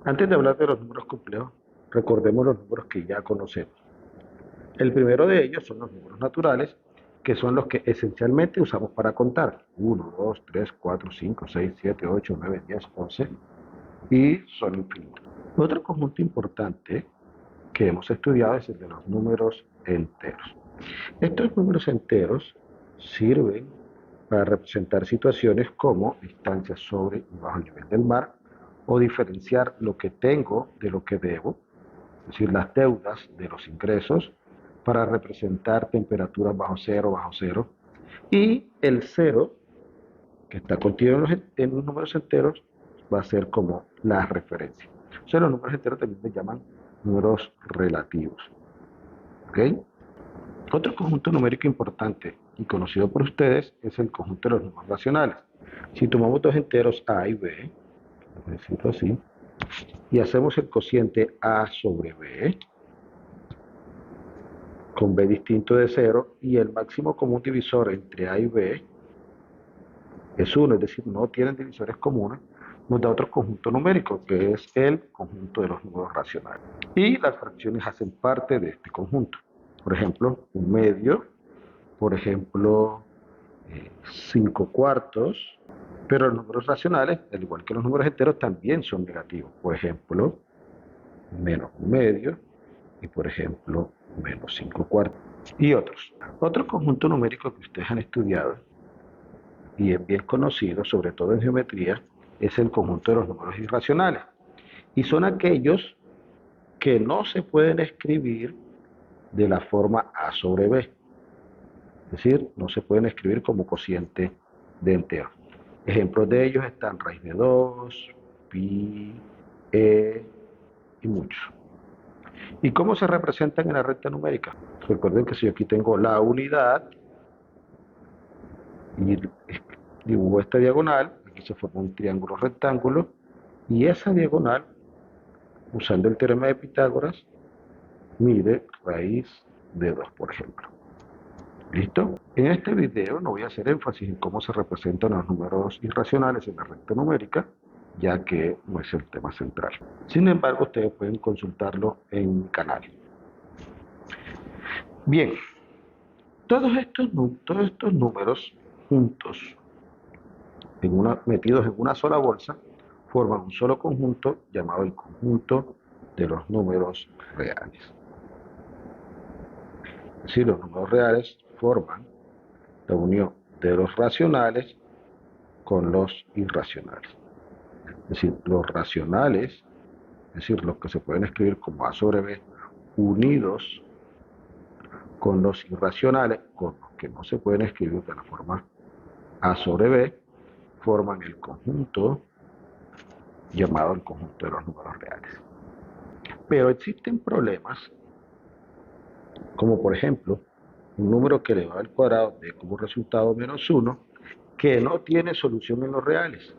Antes de hablar de los números complejos, recordemos los números que ya conocemos. El primero de ellos son los números naturales, que son los que esencialmente usamos para contar. 1, 2, 3, 4, 5, 6, 7, 8, 9, 10, 11 y son infinitos. Otro conjunto importante que hemos estudiado es el de los números enteros. Estos números enteros sirven para representar situaciones como distancias sobre y bajo el nivel del mar, o diferenciar lo que tengo de lo que debo, es decir, las deudas de los ingresos, para representar temperaturas bajo cero, y el cero, que está contenido en los números enteros, va a ser como la referencia. O sea, los números enteros también se llaman números relativos. ¿Ok? Otro conjunto numérico importante y conocido por ustedes es el conjunto de los números racionales. Si tomamos dos enteros a y b, por decirlo así, y hacemos el cociente a sobre b, con b distinto de 0, y el máximo común divisor entre a y b es 1, es decir, no tienen divisores comunes, nos da otro conjunto numérico, que es el conjunto de los números racionales. Y las fracciones hacen parte de este conjunto. Por ejemplo, un medio, por ejemplo, 5 cuartos, pero los números racionales, al igual que los números enteros, también son negativos. Por ejemplo, menos un medio y, por ejemplo, menos 5 cuartos. Y otros. Otro conjunto numérico que ustedes han estudiado y es bien conocido, sobre todo en geometría, es el conjunto de los números irracionales. Y son aquellos que no se pueden escribir de la forma a sobre b. Es decir, no se pueden escribir como cociente de entero. Ejemplos de ellos están raíz de 2, pi, y muchos. ¿Y cómo se representan en la recta numérica? Recuerden que si yo aquí tengo la unidad y dibujo esta diagonal, aquí se forma un triángulo rectángulo, y esa diagonal, usando el teorema de Pitágoras, mide raíz de 2, por ejemplo. ¿Listo? En este video no voy a hacer énfasis en cómo se representan los números irracionales en la recta numérica, ya que no es el tema central. Sin embargo, ustedes pueden consultarlo en mi canal. Bien, todos estos números juntos, metidos en una sola bolsa, forman un solo conjunto llamado el conjunto de los números reales. Es decir, los números reales forman la unión de los racionales con los irracionales. Es decir, los racionales, es decir, los que se pueden escribir como a sobre b, unidos con los irracionales, con los que no se pueden escribir de la forma a sobre b, forman el conjunto llamado el conjunto de los números reales. Pero existen problemas, como por ejemplo, un número que elevado al cuadrado dé como resultado menos 1, que no tiene solución en los reales.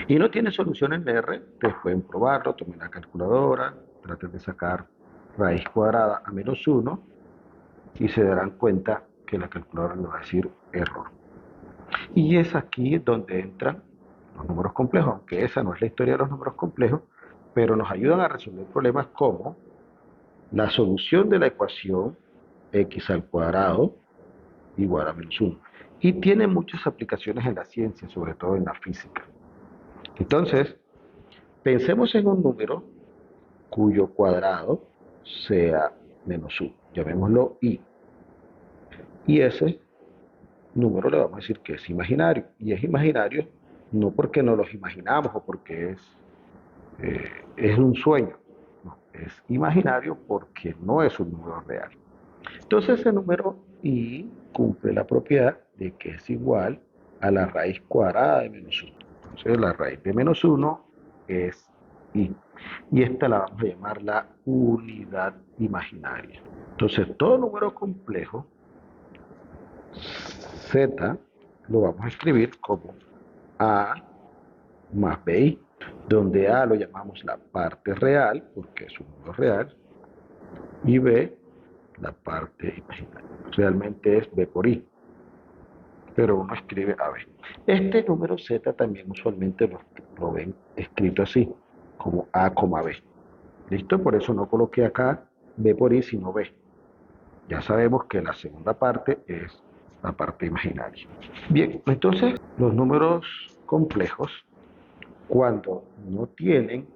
Y no tiene solución en R, ustedes pueden probarlo, tomen la calculadora, traten de sacar raíz cuadrada a menos 1 y se darán cuenta que la calculadora les va a decir error. Y es aquí donde entran los números complejos, aunque esa no es la historia de los números complejos, pero nos ayudan a resolver problemas como la solución de la ecuación x al cuadrado igual a menos 1. Y tiene muchas aplicaciones en la ciencia, sobre todo en la física. Entonces, pensemos en un número cuyo cuadrado sea menos 1. Llamémoslo i. Y ese número le vamos a decir que es imaginario. Y es imaginario no porque nos los imaginamos o porque es un sueño. No, es imaginario porque no es un número real. Entonces ese número i cumple la propiedad de que es igual a la raíz cuadrada de menos 1. Entonces la raíz de menos 1 es i. Y esta la vamos a llamar la unidad imaginaria. Entonces todo número complejo, z, lo vamos a escribir como a más bi, donde a lo llamamos la parte real, porque es un número real, y b, la parte imaginaria. Realmente es b por i, pero uno escribe ab. Este número z también usualmente lo ven escrito así, como A, B. ¿Listo? Por eso no coloqué acá B por I, sino B. Ya sabemos que la segunda parte es la parte imaginaria. Bien, entonces los números complejos, cuando no tienen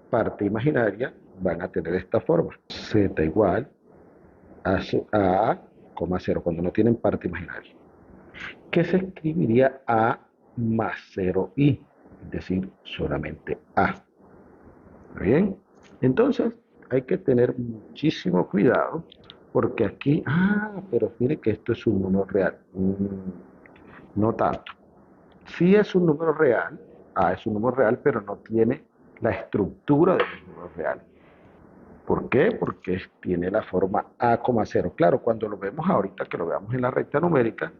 parte imaginaria, van a tener esta forma. Z igual a A, 0, cuando no tienen parte imaginaria. Que se escribiría A más 0i, es decir, solamente A. ¿Está bien? Entonces, hay que tener muchísimo cuidado, porque aquí, pero mire que esto es un número real. No tanto. Sí es un número real, A es un número real, pero no tiene la estructura de los números reales. ¿Por qué? Porque tiene la forma A, 0. Claro, cuando lo vemos ahorita, que lo veamos en la recta numérica,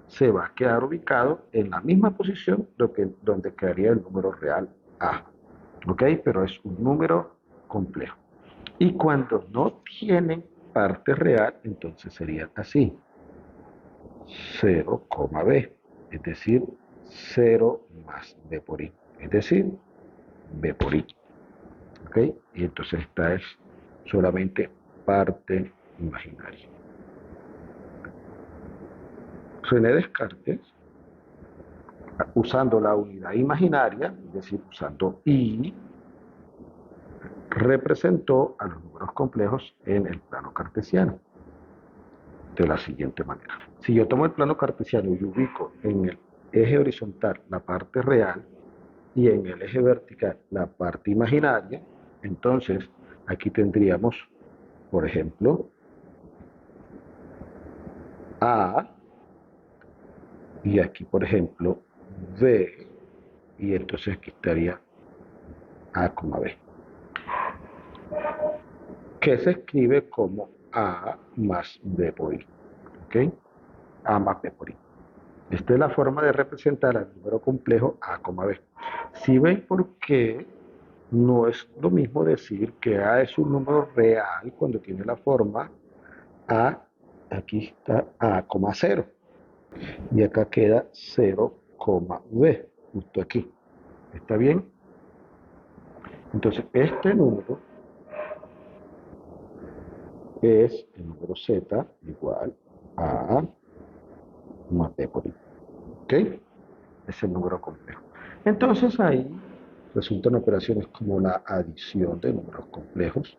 se va a quedar ubicado en la misma posición donde quedaría el número real A. ¿Ok? Pero es un número complejo. Y cuando no tienen parte real, entonces sería así. 0, b, es decir, 0 más b por i, es decir, b por i. ¿Ok? Y entonces esta es solamente parte imaginaria. René Descartes, usando la unidad imaginaria, es decir, usando i, representó a los números complejos en el plano cartesiano de la siguiente manera. Si yo tomo el plano cartesiano y ubico en el eje horizontal la parte real y en el eje vertical la parte imaginaria, entonces aquí tendríamos, por ejemplo, A, y aquí, por ejemplo, B, y entonces aquí estaría A, B, que se escribe como A más B por I, ¿ok? A más B por I. Esta es la forma de representar al número complejo A, B. Si ven por qué no es lo mismo decir que A es un número real cuando tiene la forma A, aquí está A, 0. Y acá queda 0, B, justo aquí. ¿Está bien? Entonces, este número es el número Z igual a más B por I. ¿Ok? Es el número complejo. Entonces ahí resultan operaciones como la adición de números complejos,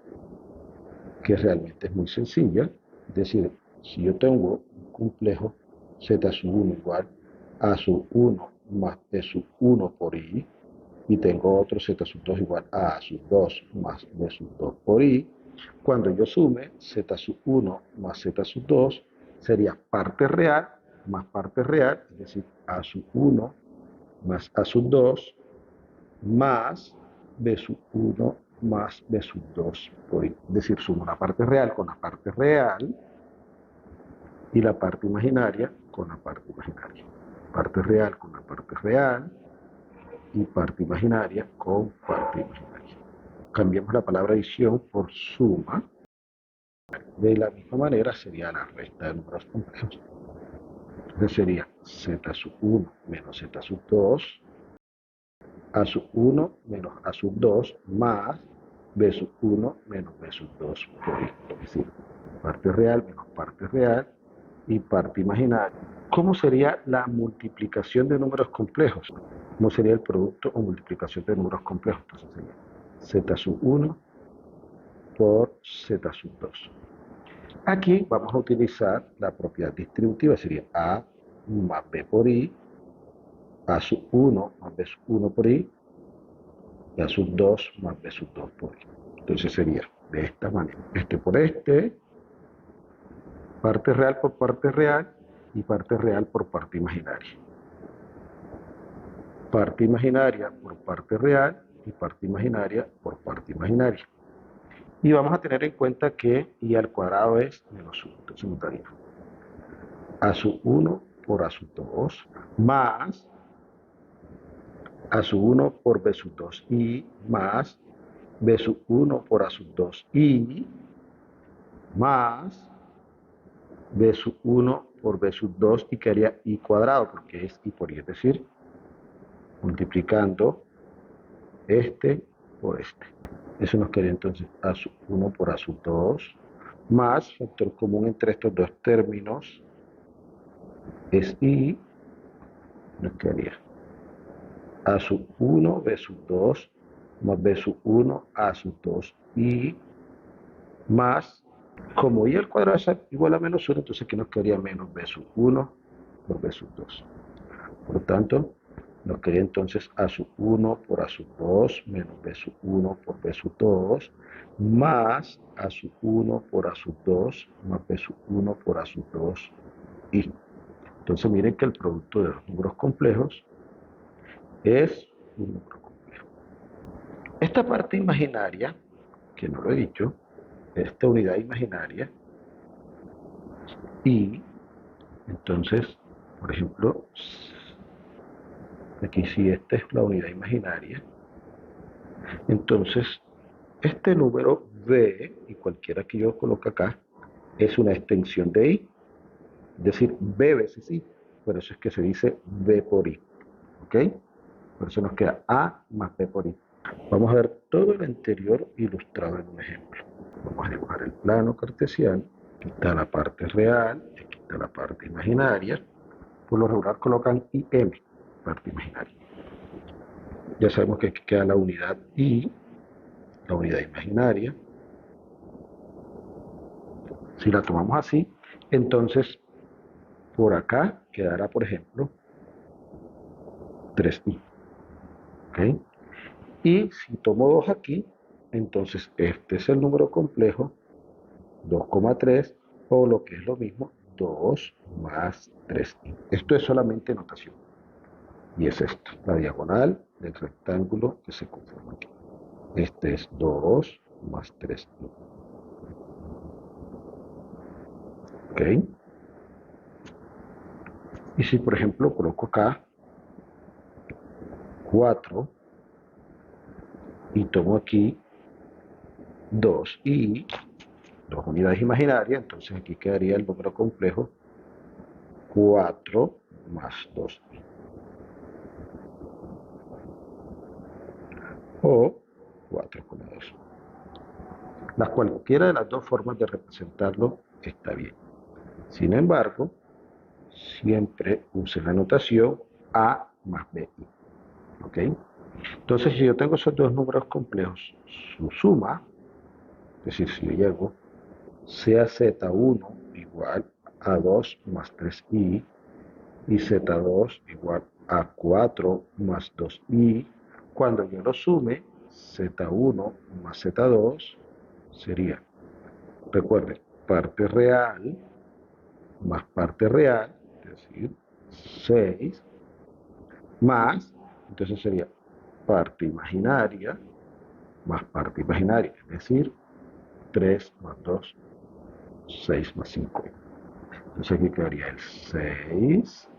que realmente es muy sencilla. Es decir, si yo tengo un complejo Z sub 1 igual A sub 1 más B sub 1 por I, y tengo otro Z sub 2 igual a sub 2 más B sub 2 por I, cuando yo sume Z sub 1 más Z sub 2, sería parte real más parte real, es decir, A sub 1 más A sub 2 más B sub 1 más B sub 2 por I. Es decir, sumo la parte real con la parte real y la parte imaginaria con la parte imaginaria. Parte real con la parte real y parte imaginaria con parte imaginaria. Cambiamos la palabra adición por suma. De la misma manera sería la resta de números complejos. Entonces sería Z sub 1 menos Z sub 2, A sub 1 menos A sub 2 más B sub 1 menos B sub 2 por I. Es decir, parte real menos parte real y parte imaginaria. ¿Cómo sería la multiplicación de números complejos? ¿Cómo sería el producto o multiplicación de números complejos? Entonces sería Z sub 1 por Z sub 2. Aquí vamos a utilizar la propiedad distributiva, sería A más B por I, A sub 1 más B sub 1 por I, y A sub 2 más B sub 2 por I. Entonces sería de esta manera. Este por este, parte real por parte real y parte real por parte imaginaria. Parte imaginaria por parte real y parte imaginaria por parte imaginaria. Y vamos a tener en cuenta que I al cuadrado es menos 1. Entonces nos daría A sub 1 por A sub 2 más A sub 1 por B sub 2 y más B sub 1 por A sub 2 y más B sub 1 por B sub 2 y quedaría I cuadrado porque es I por I, es decir, multiplicando este por este. Eso nos quedaría entonces a sub 1 por a sub 2 más factor común entre estos dos términos es i, nos quedaría a sub 1 b sub 2 más b sub 1 a sub 2 i más, como i al cuadrado es igual a menos 1, entonces aquí nos quedaría menos b sub 1 por b sub 2. Por lo tanto, nos quedaría entonces a sub 1 por a sub 2 menos b sub 1 por b sub 2 más a sub 1 por a sub 2 más b sub 1 por a sub 2 y. Entonces miren que el producto de los números complejos es un número complejo. Esta parte imaginaria, que no lo he dicho, esta unidad imaginaria y entonces, por ejemplo, aquí si esta es la unidad imaginaria, entonces este número b y cualquiera que yo coloque acá es una extensión de i, es decir, b veces i, por eso es que se dice b por i, ¿ok? Por eso nos queda a más b por i. Vamos a ver todo el anterior ilustrado en un ejemplo. Vamos a dibujar el plano cartesiano. Aquí está la parte real, aquí está la parte imaginaria. Por lo regular colocan IM, parte imaginaria. Ya sabemos que aquí queda la unidad I, la unidad imaginaria. Si la tomamos así, entonces por acá quedará, por ejemplo, 3i. ¿Okay? Y si tomo 2 aquí, entonces este es el número complejo, 2,3, o lo que es lo mismo, 2 más 3i. Esto es solamente notación. Y es esto, la diagonal del rectángulo que se conforma aquí. Este es 2 más 3i. ¿Ok? Y si, por ejemplo, coloco acá 4 y tomo aquí 2i, dos unidades imaginarias, entonces aquí quedaría el número complejo 4 más 2i. O 4,2. Las cualquiera de las dos formas de representarlo está bien. Sin embargo, siempre use la notación A más BI. ¿Ok? Entonces, si yo tengo esos dos números complejos, su suma, es decir, si yo llego, sea Z1 igual a 2 más 3i y Z2 igual a 4 más 2i, cuando yo lo sume, Z1 más Z2 sería, recuerden, parte real más parte real, es decir, 6, más, entonces sería parte imaginaria más parte imaginaria, es decir, 3 más 2, 6 más 5. Entonces aquí quedaría el 6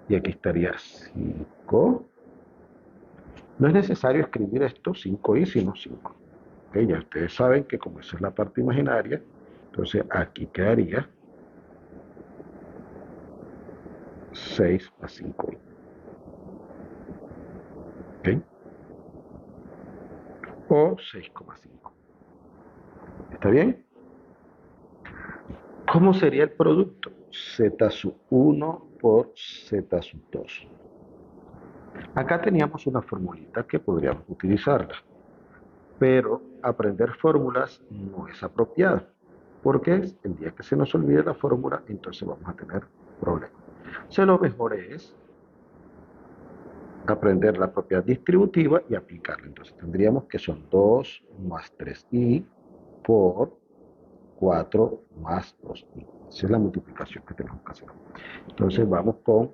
y aquí estaría 5. No es necesario escribir esto 5i, sino 5. ¿Okay? Ya ustedes saben que como esa es la parte imaginaria, entonces aquí quedaría 6 más 5i. ¿Okay? O 6,5. ¿Está bien? ¿Cómo sería el producto? Z sub 1 por Z sub 2. Acá teníamos una formulita que podríamos utilizarla, pero aprender fórmulas no es apropiado, porque el día que se nos olvide la fórmula, entonces vamos a tener problemas. Entonces lo mejor es aprender la propiedad distributiva y aplicarla. Entonces tendríamos que son 2 más 3i por 4 más 2i. Esa es la multiplicación que tenemos que hacer. Entonces vamos con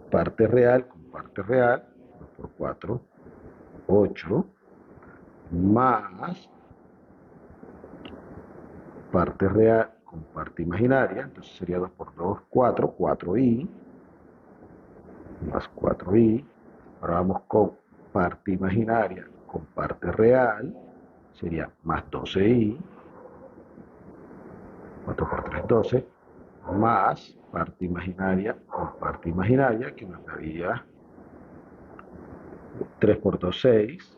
parte real con parte real, 2 por 4, 8, más parte real con parte imaginaria, entonces sería 2 por 2, 4, 4i, más 4i. Ahora vamos con parte imaginaria con parte real, sería más 12i, 4 por 3, 12, más parte imaginaria con parte imaginaria, que nos daría 3 por 2, 6,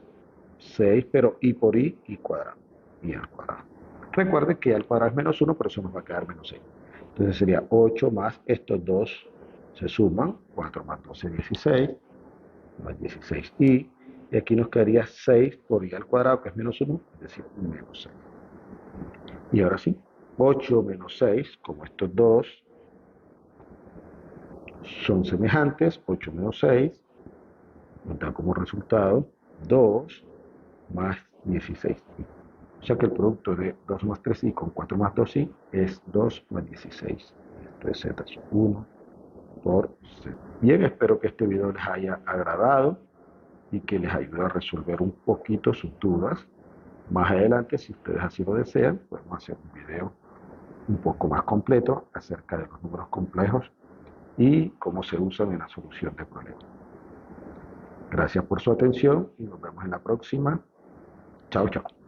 6, pero i por i cuadrado, i al cuadrado. Recuerde que i al cuadrado es menos 1, por eso nos va a quedar menos 6. Entonces sería 8 más estos dos se suman, 4 más 12, 16, más 16i, y aquí nos quedaría 6 por i al cuadrado, que es menos 1, es decir, menos 6. Y ahora sí, 8 menos 6, como estos dos son semejantes, 8 menos 6, nos da como resultado 2 más 16i. O sea que el producto de 2 más 3i con 4 más 2i es 2 más 16. Esto es z, 1 por z. Bien, espero que este video les haya agradado y que les ayude a resolver un poquito sus dudas. Más adelante, si ustedes así lo desean, podemos hacer un video un poco más completo acerca de los números complejos y cómo se usan en la solución de problemas. Gracias por su atención y nos vemos en la próxima. Chao, chao.